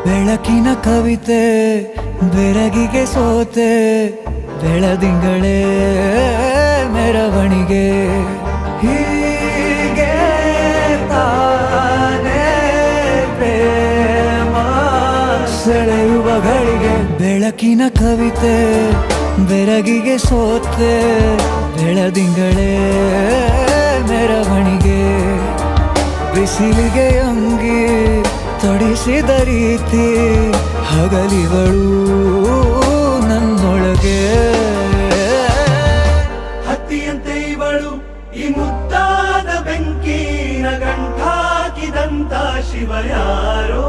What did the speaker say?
ಬೆಳಕಿನ ಕವಿತೆ ಬೆರಗಿಗೆ ಸೋತೆ ಬೆಳದಿಂಗಳೇ ಮೆರವಣಿಗೆ ಹೀಗೆ ತಾನೇ ಪ್ರೇಮ ಸೆಳೆಯುವ ಗಳಿಗೆ ಬೆಳಕಿನ ಕವಿತೆ ಬೆರಗಿಗೆ ಸೋತೆ ಬೆಳದಿಂಗಳೇ ಮೆರವಣಿಗೆ ಬಿಸಿಲಿಗೆ ಅಂಗಿ ತೊಡಿಸಿದ ರೀತಿ ಹಗಲಿಗಳು ನನ್ನೊಳಗೆ ಹತ್ತಿಯಂತೆ ಇವಳು ಈ ಮುದ್ದಾದ ಬೆಂಕಿನ ಗಂಟಾಕಿದಂತ ಶಿವ ಯಾರೋ